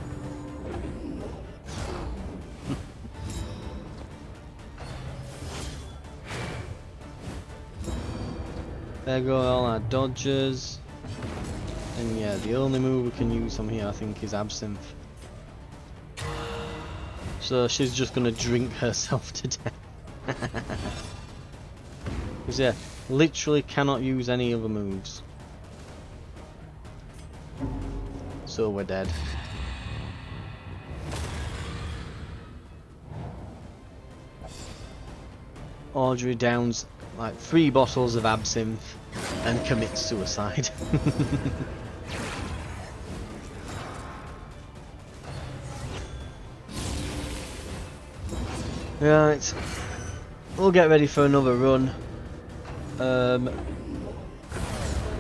[SPEAKER 1] There go all our dodgers. And yeah, the only move we can use from here I think is Absinthe. So she's just gonna drink herself to death. Because yeah, literally cannot use any other moves. So we're dead. Audrey downs like 3 bottles of absinthe and commits suicide. Right, we'll get ready for another run.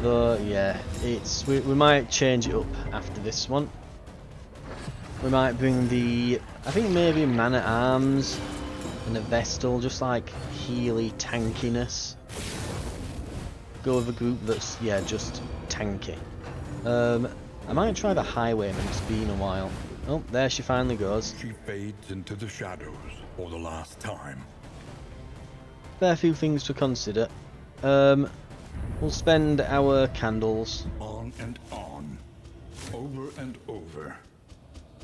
[SPEAKER 1] Though, yeah, we might change it up after this one. We might bring I think maybe man-at-arms and a Vestal, just like Healy tankiness. Go with a group that's, yeah, just tanky. I might try the Highwayman, it's been a while. Oh, there she finally goes.
[SPEAKER 3] She fades into the shadows for the last time.
[SPEAKER 1] Fair few things to consider. We'll spend our candles.
[SPEAKER 3] On and on. Over and over.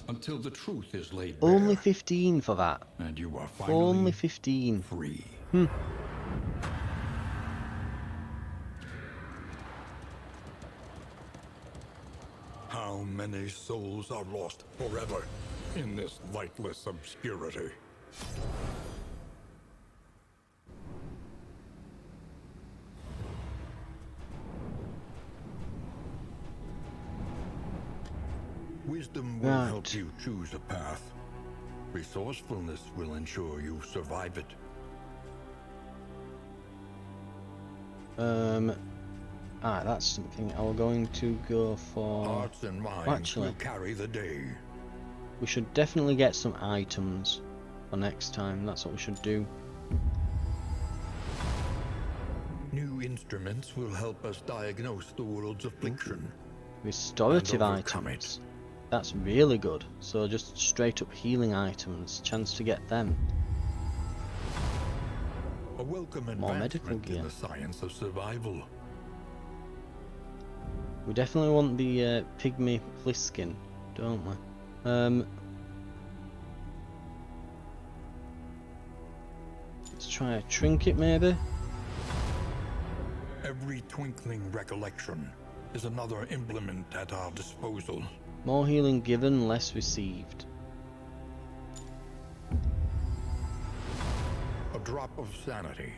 [SPEAKER 2] Until the truth is laid
[SPEAKER 1] Only
[SPEAKER 2] bare,
[SPEAKER 1] 15 for that.
[SPEAKER 2] and you are finally
[SPEAKER 1] Only 15.
[SPEAKER 2] free.
[SPEAKER 3] How many souls are lost forever in this lightless obscurity? Wisdom will help you choose a path. Resourcefulness will ensure you survive it.
[SPEAKER 1] That's something I was going to go for.
[SPEAKER 3] Hearts and minds
[SPEAKER 1] Actually,
[SPEAKER 3] will carry the day.
[SPEAKER 1] we should definitely get some items for next time. That's what we should do.
[SPEAKER 3] New instruments will help us diagnose the world's affliction.
[SPEAKER 1] Restorative
[SPEAKER 3] And overcome
[SPEAKER 1] items. That's really good. So just straight up healing items. Chance to get them.
[SPEAKER 3] A welcome
[SPEAKER 1] More medical
[SPEAKER 3] advancement
[SPEAKER 1] gear.
[SPEAKER 3] in the science of survival.
[SPEAKER 1] We definitely want the pygmy pliskin, don't we? Let's try a trinket maybe.
[SPEAKER 3] Every twinkling recollection is another implement at our disposal.
[SPEAKER 1] More healing given, less received.
[SPEAKER 3] A drop of sanity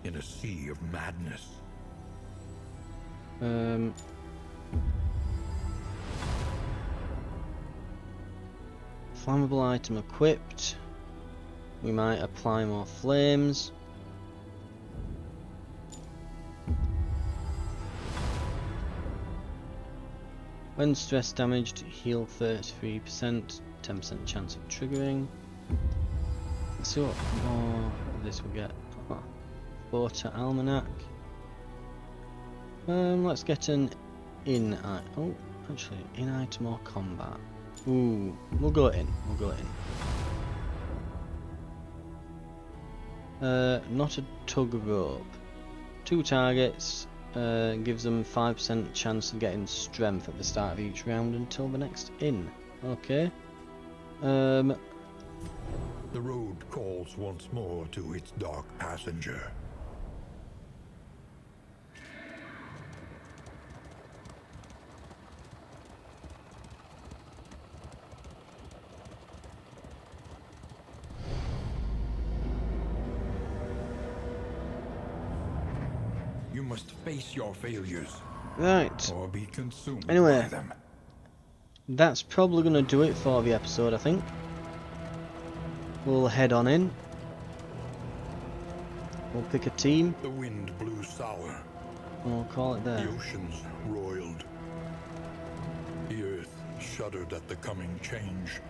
[SPEAKER 3] in a sea of madness.
[SPEAKER 1] Flammable item equipped. We might apply more flames. When stress damaged, heal 33%, 10% chance of triggering. Let's see what more of this we get. Photo Almanac. Let's get an oh, actually, in item or combat. Ooh, we'll go in. Not a tug rope. 2 targets. Gives them 5% chance of getting strength at the start of each round until the next in. Okay.
[SPEAKER 3] The road calls once more to its dark passenger. You must face your failures.
[SPEAKER 1] Right.
[SPEAKER 3] Or be consumed
[SPEAKER 1] Anyway,
[SPEAKER 3] by them.
[SPEAKER 1] that's probably going to do it for the episode, I think. We'll head on in. We'll pick a team.
[SPEAKER 3] The wind blew sour.
[SPEAKER 1] And we'll call it there.
[SPEAKER 3] The oceans roiled. The earth shuddered at the coming change.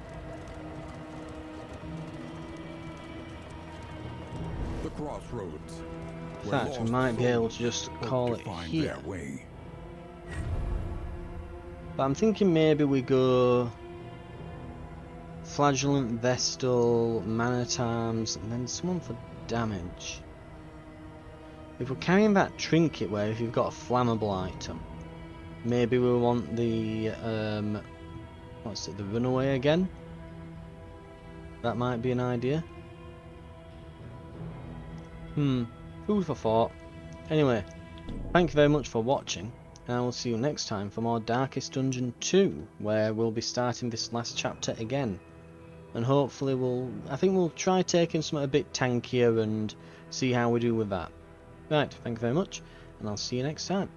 [SPEAKER 3] The crossroads.
[SPEAKER 1] In fact, we might be able to just call it here.
[SPEAKER 3] Way.
[SPEAKER 1] But I'm thinking maybe we go Flagellant, Vestal, Man-at-Arms, and then someone for damage. If we're carrying that trinket where if you've got a flammable item, maybe we want the what's it, the runaway again? That might be an idea. Food for thought. Anyway, thank you very much for watching, and I will see you next time for more Darkest Dungeon 2, where we'll be starting this last chapter again. And hopefully I think we'll try taking something a bit tankier and see how we do with that. Right, thank you very much, and I'll see you next time.